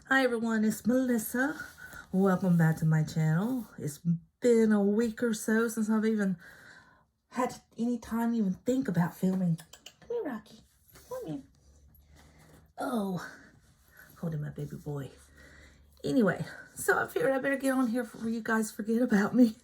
Hi everyone, it's Melissa. Welcome back to my channel. It's been a week or so since I've even had any time to even think about filming. Come here, Rocky. Come here. Oh, holding my baby boy. Anyway, so I figured I better get on here before you guys forget about me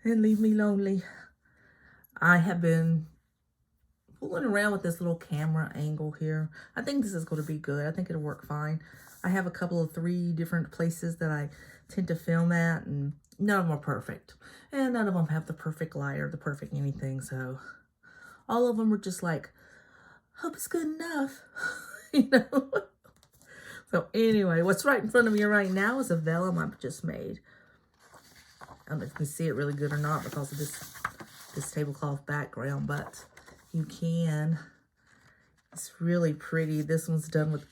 and leave me lonely. I have been fooling around with this little camera angle here. I think this is going to be good. I think it'll work fine. I have a couple of 3 different places that I tend to film at, and none of them are perfect. And none of them have the perfect light or the perfect anything, so all of them are just like, hope it's good enough, you know? So anyway, what's right in front of me right now is a vellum I've just made. I don't know if you can see it really good or not because of this tablecloth background, but you can. It's really pretty. This one's done with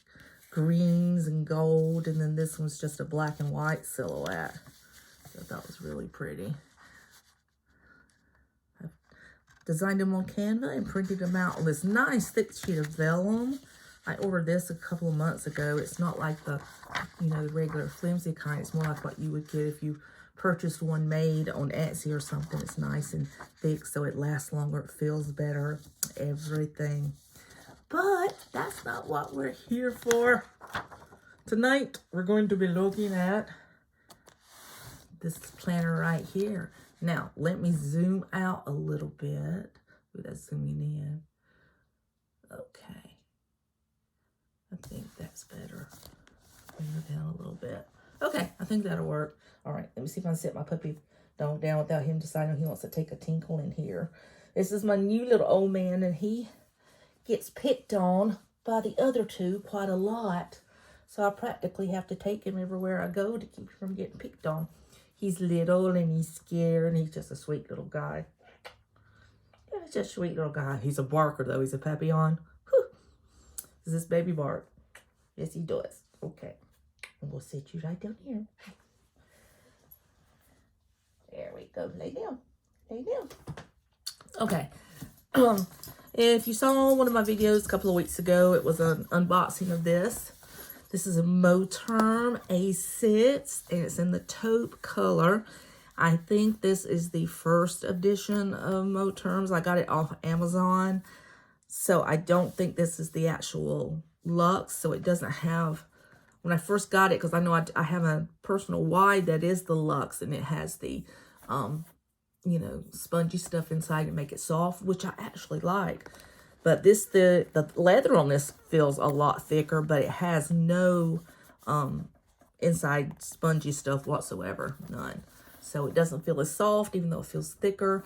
greens and gold, and then this one's just a black and white silhouette. So that was really pretty. I've designed them on Canva and printed them out on this nice thick sheet of vellum. I ordered this a couple of months ago. It's not like the, the regular flimsy kind. It's more like what you would get if you purchased one made on Etsy or something. It's nice and thick, so it lasts longer. It feels better. Everything. But that's not what we're here for. Tonight, we're going to be looking at this planner right here. Now, let me zoom out a little bit. Ooh, that's zooming in. Okay. I think that's better. Bring it down a little bit. Okay, I think that'll work. All right, let me see if I can set my puppy down without him deciding he wants to take a tinkle in here. This is my new little old man, and he gets picked on by the other 2 quite a lot. So I practically have to take him everywhere I go to keep him from getting picked on. He's little and he's scared, and he's just a sweet little guy. Yeah, he's just a sweet little guy. He's a barker though. He's a papillon. Whew. Does this baby bark? Yes, he does. Okay. And we'll sit you right down here. There we go. Lay down. Lay down. Okay. If you saw one of my videos a couple of weeks ago, it was an unboxing of this. This is a Moterm A6, and it's in the taupe color. I think this is the first edition of Moterms. I got it off Amazon, so I don't think this is the actual luxe, so it doesn't have, when I first got it, because I know I have a personal wide that is the luxe, and it has the spongy stuff inside to make it soft, which I actually like. But the leather on this feels a lot thicker, but it has no inside spongy stuff whatsoever. None. So it doesn't feel as soft, even though it feels thicker.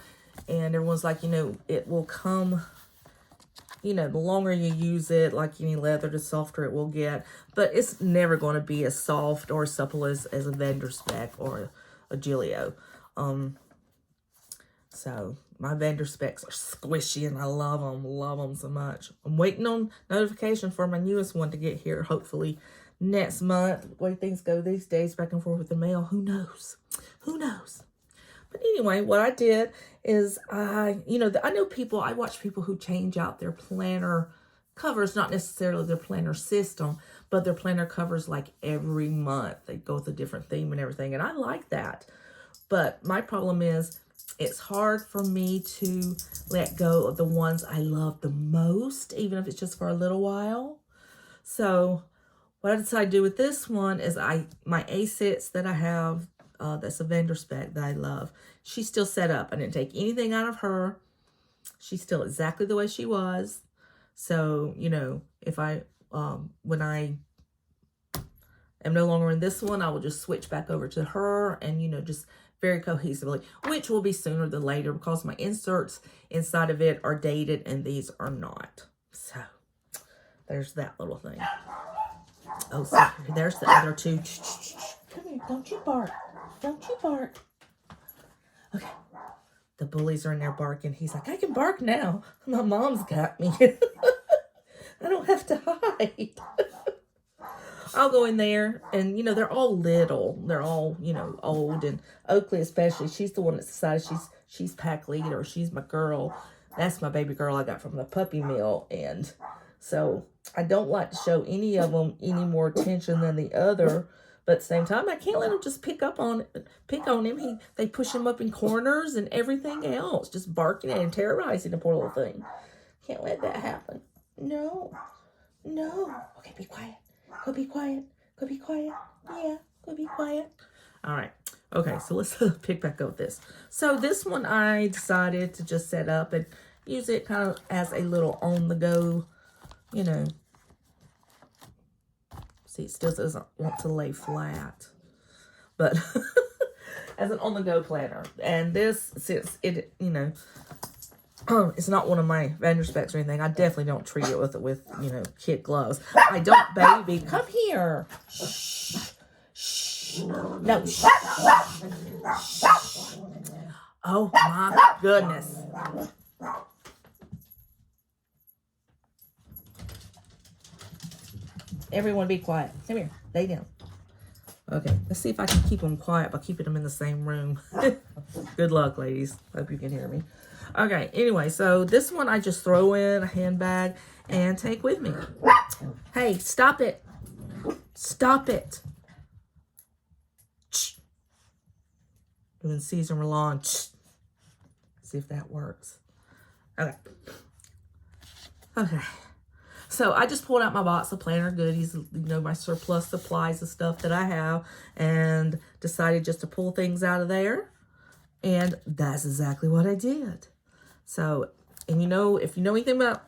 And everyone's like, it will come, the longer you use it, like any leather, the softer it will get. But it's never going to be as soft or supple as a vendor spec or a Gilio. So my vendor specs are squishy, and I love them so much. I'm waiting on notification for my newest one to get here, hopefully next month. The way things go these days, back and forth with the mail, who knows? Who knows? But anyway, what I did is I watch people who change out their planner covers, not necessarily their planner system, but their planner covers like every month. They go with a different theme and everything, and I like that. But my problem is, it's hard for me to let go of the ones I love the most, even if it's just for a little while. So what I decided to do with this one is my A6 that I have, that's a vendor spec that I love, she's still set up. I didn't take anything out of her. She's still exactly the way she was. So, if when I am no longer in this one, I will just switch back over to her and, just very cohesively, which will be sooner than later because my inserts inside of it are dated and these are not. So there's that little thing. Oh, sorry. There's the other 2. Come here. Don't you bark. Don't you bark. Okay. The bullies are in there barking. He's like, I can bark now. My mom's got me. I don't have to hide. I'll go in there, and, they're all little. They're all, old. And Oakley especially, she's the one that decided she's pack leader. She's my girl. That's my baby girl I got from the puppy mill. And so I don't like to show any of them any more attention than the other. But at the same time, I can't let him just pick on him. They push him up in corners and everything else, just barking and terrorizing the poor little thing. Can't let that happen. No. Okay, be quiet. Go be quiet. Yeah, go be quiet. All right. Okay, so let's pick back up this. So this one I decided to just set up and use it kind of as a little on-the-go, you know. See, it still doesn't want to lay flat. But as an on-the-go planner. And this, since it, you know, it's not one of my vendor specs or anything, I definitely don't treat it with you know, kid gloves. I don't, baby. Come here. Shh. Shh. No. Shh. Shh. Oh, my goodness. Everyone be quiet. Come here. Lay down. Okay, let's see if I can keep them quiet by keeping them in the same room. Good luck, ladies. Hope you can hear me. Okay, anyway, so this one I just throw in a handbag and take with me. Hey, stop it. Stop it. Shh. Doing Caesar Milan. Shh. See if that works. Okay. Okay. So I just pulled out my box of planner goodies, you know, my surplus supplies of stuff that I have, and decided just to pull things out of there. And that's exactly what I did. So, and you know, if you know anything about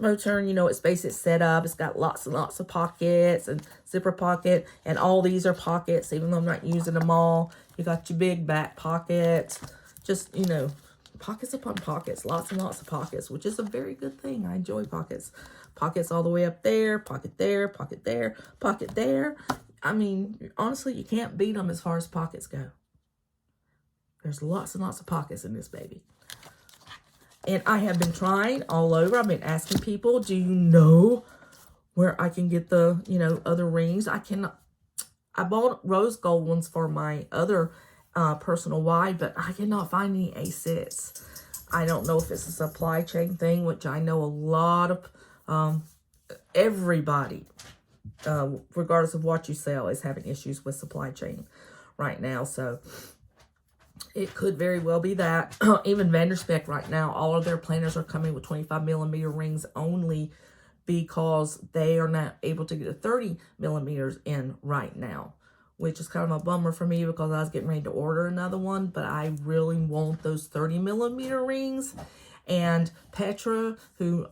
Moterm, you know it's basic setup. It's got lots and lots of pockets and zipper pocket, and all these are pockets, even though I'm not using them all. You got your big back pocket, just, you know, pockets upon pockets, lots and lots of pockets, which is a very good thing. I enjoy pockets. Pockets all the way up there, pocket there, pocket there, pocket there. I mean, honestly, you can't beat them as far as pockets go. There's lots and lots of pockets in this baby. And I have been trying all over. I've been asking people, do you know where I can get the, you know, other rings? I bought rose gold ones for my other personal wide, but I cannot find any A6. I don't know if it's a supply chain thing, which I know a lot of everybody, regardless of what you sell, is having issues with supply chain right now. So it could very well be that. Even vendor spec right now, all of their planners are coming with 25mm rings only, because they are not able to get the 30mm in right now, which is kind of a bummer for me, because I was getting ready to order another one, but I really want those 30mm rings. And Petra, who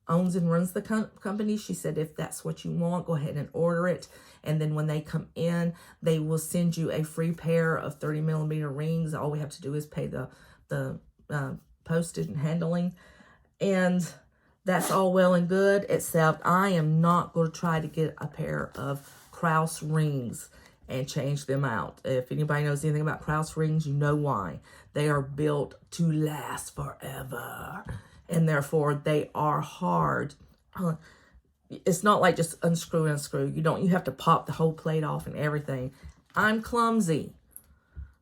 owns and runs the company, she said if that's what you want, go ahead and order it. And then when they come in, they will send you a free pair of 30mm rings. All we have to do is pay the postage and handling. And that's all well and good, except I am not going to try to get a pair of Krause rings and change them out. If anybody knows anything about Krause rings, you know why. They are built to last forever, and therefore they are hard. It's not like just unscrew and unscrew. You have to pop the whole plate off and everything. I'm clumsy.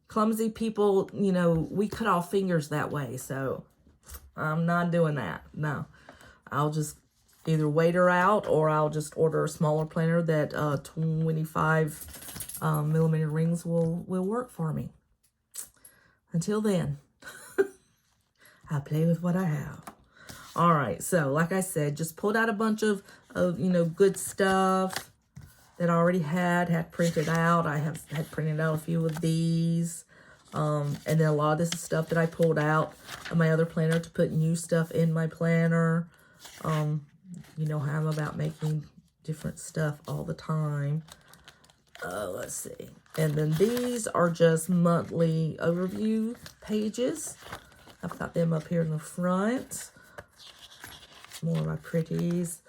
Clumsy people, you know, we cut off fingers that way, so I'm not doing that. No. I'll just either wait her out, or I'll just order a smaller planner that 25mm rings will work for me. Until then, I play with what I have. All right, so like I said, just pulled out a bunch of you know, good stuff that I already had printed out. I had printed out a few of these. And then a lot of this is stuff that I pulled out of my other planner to put new stuff in my planner. You know how I'm about making different stuff all the time. Let's see. And then these are just monthly overview pages. I've got them up here in the front. More of my pretties.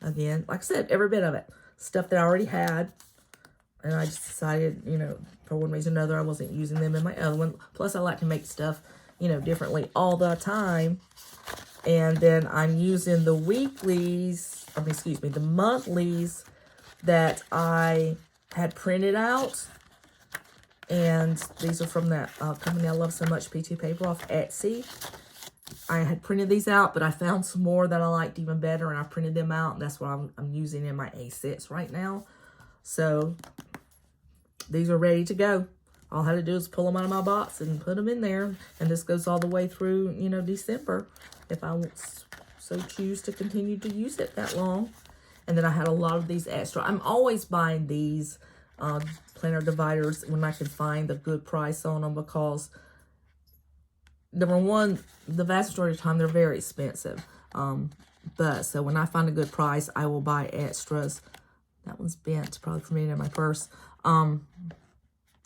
Again, like I said, every bit of it. Stuff that I already had. And I just decided, you know, for one reason or another, I wasn't using them in my other one. Plus, I like to make stuff, you know, differently all the time. And then I'm using the weeklies, the monthlies that I had printed out. And these are from that company I love so much, PT Paper off Etsy. I had printed these out, but I found some more that I liked even better, and I printed them out, and that's what I'm using in my A6 right now. So these are ready to go. All I had to do is pull them out of my box and put them in there, and this goes all the way through, you know, December, if I so choose to continue to use it that long. And then I had a lot of these extra. I'm always buying these planner dividers when I can find a good price on them, because number one, the vast majority of the time they're very expensive. But so when I find a good price, I will buy extras. That one's bent, probably for me in my purse.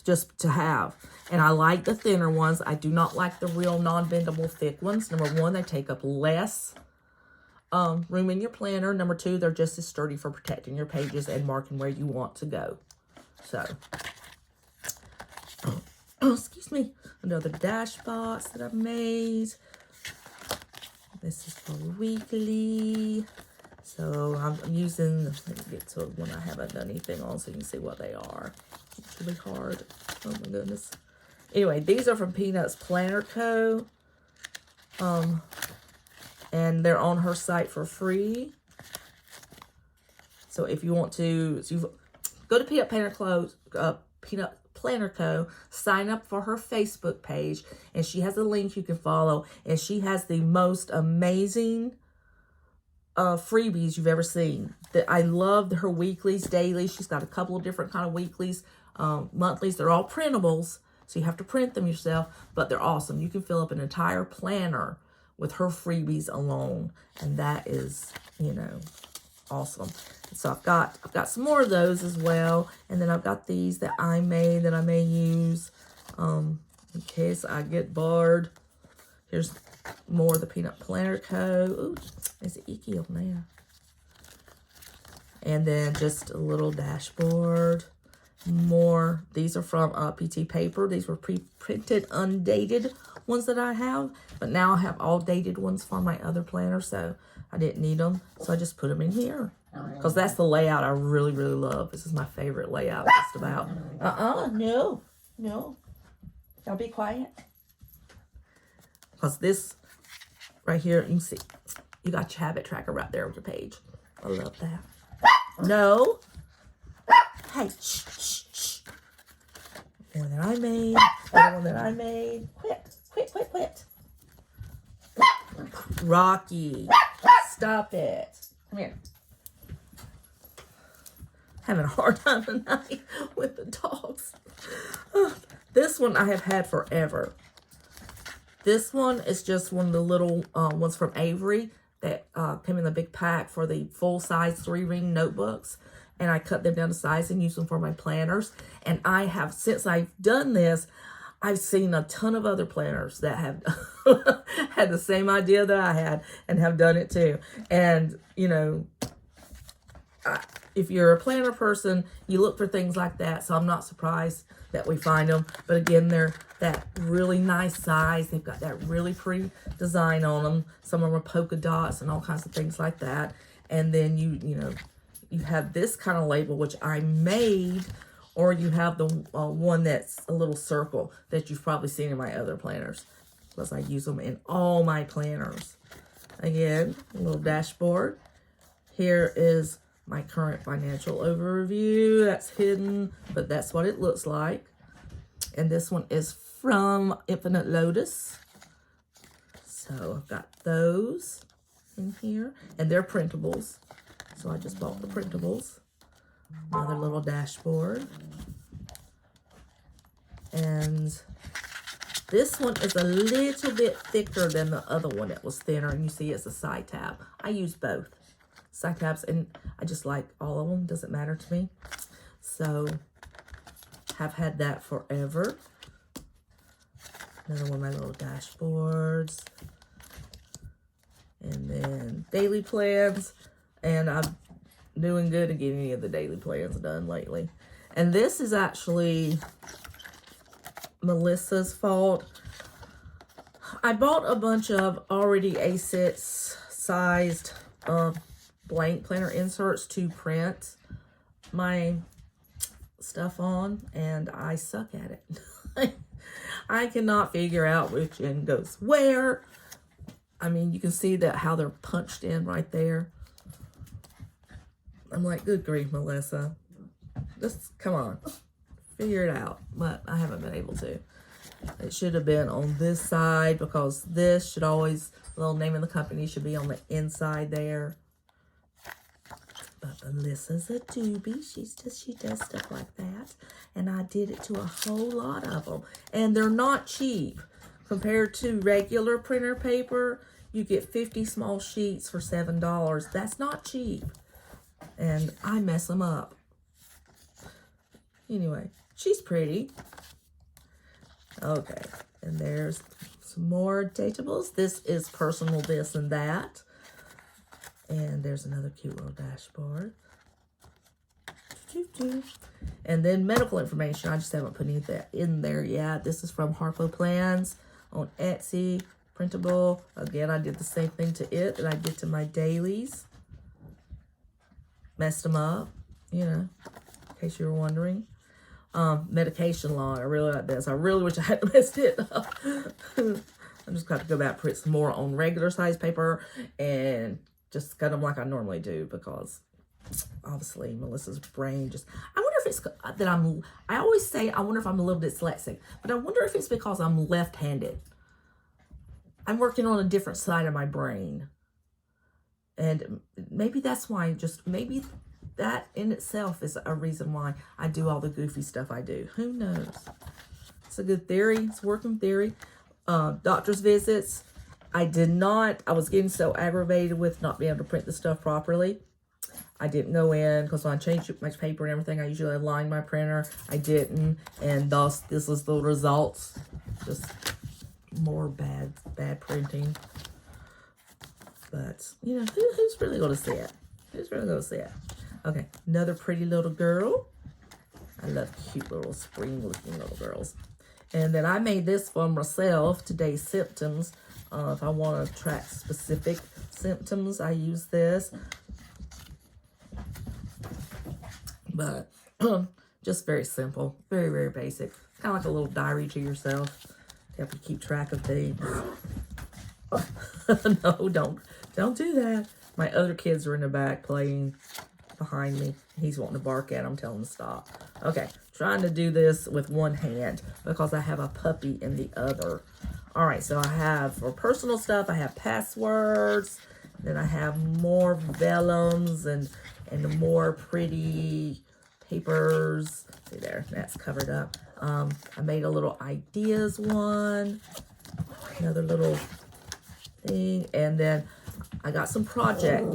Just to have. And I like the thinner ones. I do not like the real non-bendable thick ones. Number one, they take up less room in your planner. Number two, they're just as sturdy for protecting your pages and marking where you want to go. So, excuse me, another dash box that I've made. This is for weekly. So I'm using, let me get to one I haven't done anything on so you can see what they are. It's really hard. Oh my goodness. Anyway, these are from Peanuts Planner Co. And they're on her site for free. So if you want to, go to Peanut Planner Co. Sign up for her Facebook page, and she has a link you can follow, and she has the most amazing freebies you've ever seen. I love her weeklies, dailies. She's got a couple of different kind of weeklies, monthlies. They're all printables, so you have to print them yourself, but they're awesome. You can fill up an entire planner with her freebies alone, and that is, you know, awesome. So I've got some more of those as well, and then I've got these that I made that I may use in case I get bored. Here's more of the Peanut Planner Co. Ooh, there's an icky on there. And then just a little dashboard. More. These are from PT Paper. These were pre-printed, undated ones that I have. But now I have all dated ones for my other planner, so I didn't need them. So I just put them in here. Because that's the layout I really, really love. This is my favorite layout just about. No. Y'all be quiet. Because this right here, you can see, you got your habit tracker right there on your page. I love that. No. Hey, shh. One that I made. The one that I made. Quit. Rocky. Stop it. Come here. Having a hard time tonight with the dogs. This one I have had forever. This one is just one of the little ones from Avery that came in the big pack for the full-size 3-ring notebooks. And I cut them down to size and use them for my planners. And I have, since I've done this, I've seen a ton of other planners that have had the same idea that I had and have done it too. And, you know, if you're a planner person, you look for things like that. So I'm not surprised that we find them. But again, they're that really nice size. They've got that really pretty design on them. Some of them are polka dots and all kinds of things like that. And then you have this kind of label, which I made, or you have the one that's a little circle that you've probably seen in my other planners, because I use them in all my planners. Again, a little dashboard. Here is my current financial overview. That's hidden, but that's what it looks like. And this one is from Infinite Lotus. So I've got those in here, and they're printables. So I just bought the printables. Another little dashboard. And this one is a little bit thicker than the other one that was thinner. And you see it's a side tab. I use both side tabs, and I just like all of them. Doesn't matter to me. So have had that forever. Another one of my little dashboards. And then daily plans. And I'm doing good to get any of the daily plans done lately. And this is actually Melissa's fault. I bought a bunch of already A6 sized blank planner inserts to print my stuff on, and I suck at it. I cannot figure out which end goes where. I mean, you can see that how they're punched in right there. I'm like, good grief, Melissa. Just come on. Figure it out. But I haven't been able to. It should have been on this side because this should always, the little name of the company should be on the inside there. But Melissa's a doobie. She does stuff like that. And I did it to a whole lot of them. And they're not cheap. Compared to regular printer paper, you get 50 small sheets for $7. That's not cheap. And I mess them up. Anyway, she's pretty. Okay, and there's some more Printables. This is personal this and that. And there's another cute little dashboard. And then medical information. I just haven't put any of that in there yet. This is from Harpo Plans on Etsy. Printable. Again, I did the same thing to it that I did to my dailies. Messed them up, you know, in case you were wondering. Medication log. I really like this. I really wish I hadn't messed it up. I'm just going to go back and print some more on regular size paper and just cut them like I normally do because obviously Melissa's brain just, I wonder if it's that I always say, I wonder if I'm a little dyslexic, but I wonder if it's because I'm left-handed. I'm working on a different side of my brain. And maybe that's why, maybe that in itself is a reason why I do all the goofy stuff I do. Who knows? It's a good theory. It's a working theory. Doctor's visits. I was getting so aggravated with not being able to print the stuff properly. I didn't go in because when I changed my paper and everything, I usually align my printer. I didn't. And thus, this is the results. Just more bad printing. But, you know, who's really going to see it? Who's really going to see it? Okay, another pretty little girl. I love cute little spring-looking little girls. And then I made this for myself, Today's Symptoms. If I want to track specific symptoms, I use this. But just very simple, very, very basic. Kind of like a little diary to yourself to help you keep track of things. No, don't do that. My other kids are in the back playing behind me. He's wanting to bark at him, tell him to stop. Okay, trying to do this with one hand because I have a puppy in the other. All right, so I have, for personal stuff, I have passwords. Then I have more vellums and more pretty papers. See there, that's covered up. I made a little ideas one. Another little thing. And then I got some project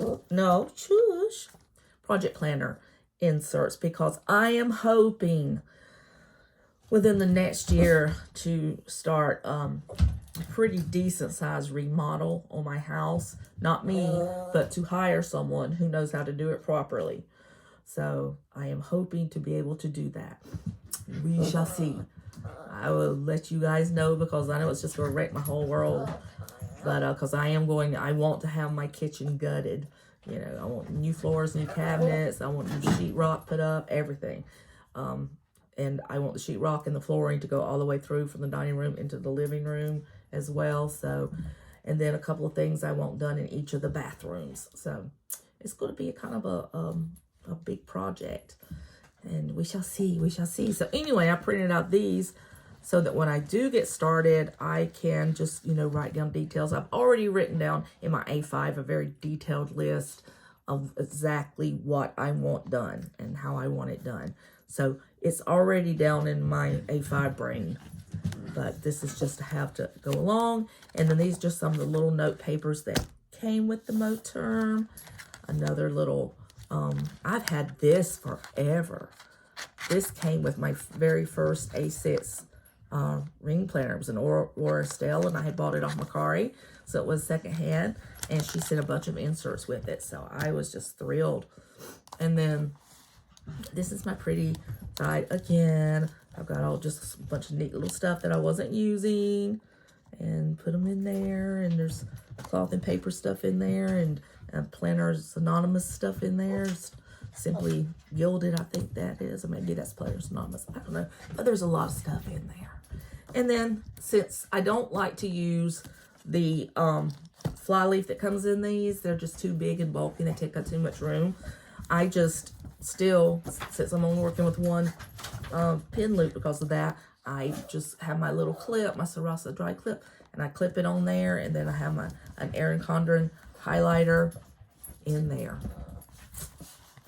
planner inserts because I am hoping within the next year to start a pretty decent size remodel on my house. Not me, but to hire someone who knows how to do it properly. So I am hoping to be able to do that. We shall see. I will let you guys know because I know it's just going to wreck my whole world. But because I want to have my kitchen gutted. You know, I want new floors, new cabinets. I want new sheetrock put up, everything. And I want the sheetrock and the flooring to go all the way through from the dining room into the living room as well. So, and then a couple of things I want done in each of the bathrooms. So it's going to be a kind of a big project. And we shall see, we shall see. So anyway, I printed out these so that when I do get started, I can just, write down details. I've already written down in my A5 a very detailed list of exactly what I want done and how I want it done. So it's already down in my A5 brain, but this is just to have to go along. And then these are just some of the little note papers that came with the Moterm. Another little, I've had this forever. This came with my very first A6 ring planner. It was an Aura Estelle, and I had bought it off Macari, so it was secondhand, and she sent a bunch of inserts with it, so I was just thrilled. And then this is my pretty side again. I've got all just a bunch of neat little stuff that I wasn't using and put them in there, and there's cloth and paper stuff in there, and Planners Anonymous stuff in there. Just Simply Gilded, I think that is, or maybe that's Planners Anonymous, I don't know, but there's a lot of stuff in there. And then, since I don't like to use the fly leaf that comes in these. They're just too big and bulky. They take up too much room. I just still, since I'm only working with one pin loop because of that, I just have my little clip, my Sarasa dry clip, and I clip it on there, and then I have an Erin Condren highlighter in there.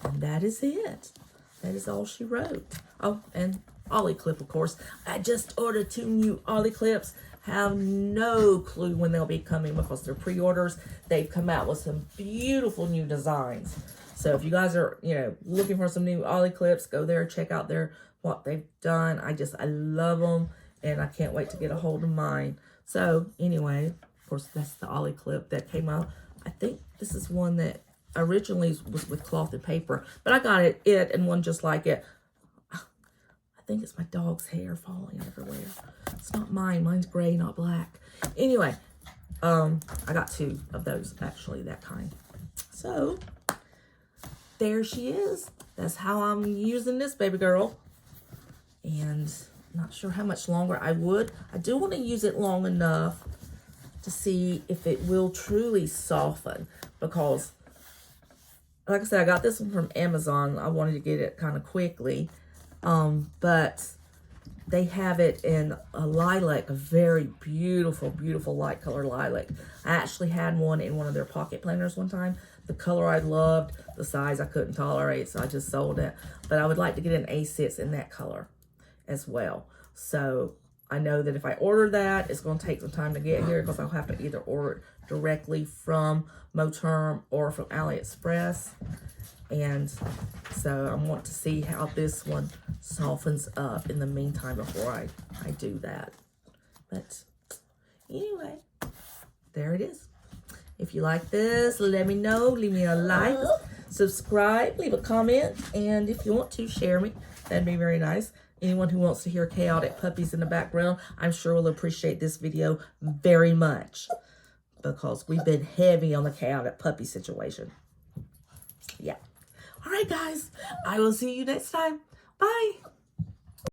And that is it. That is all she wrote. Oh, and Ollie clip, of course. I just ordered 2 new Ollie clips. Have no clue when they'll be coming because they're pre-orders. They've come out with some beautiful new designs. So if you guys are, looking for some new Ollie clips, go there, check out what they've done. I love them, and I can't wait to get a hold of mine. So anyway, of course, that's the Ollie clip that came out. I think this is one that originally was with cloth and paper, but I got it and one just like it. I think it's my dog's hair falling everywhere. It's not mine. Mine's gray, not black. Anyway, I got 2 of those, actually, that kind. So there she is. That's how I'm using this baby girl. And I'm not sure how much longer I would. I do want to use it long enough to see if it will truly soften, because like I said, I got this one from Amazon. I wanted to get it kind of quickly. But they have it in a lilac, a very beautiful, beautiful light color lilac. I actually had one in one of their pocket planners one time. The color I loved, the size I couldn't tolerate, so I just sold it. But I would like to get an A6 in that color as well. So I know that if I order that, it's going to take some time to get here because I'll have to either order it directly from Moterm or from AliExpress. And so I want to see how this one softens up in the meantime before I do that. But anyway, there it is. If you like this, let me know. Leave me a like, subscribe, leave a comment, and if you want to, share me. That'd be very nice. Anyone who wants to hear chaotic puppies in the background, I'm sure will appreciate this video very much, because we've been heavy on the chaotic puppy situation. Yeah. All right, guys. I will see you next time. Bye.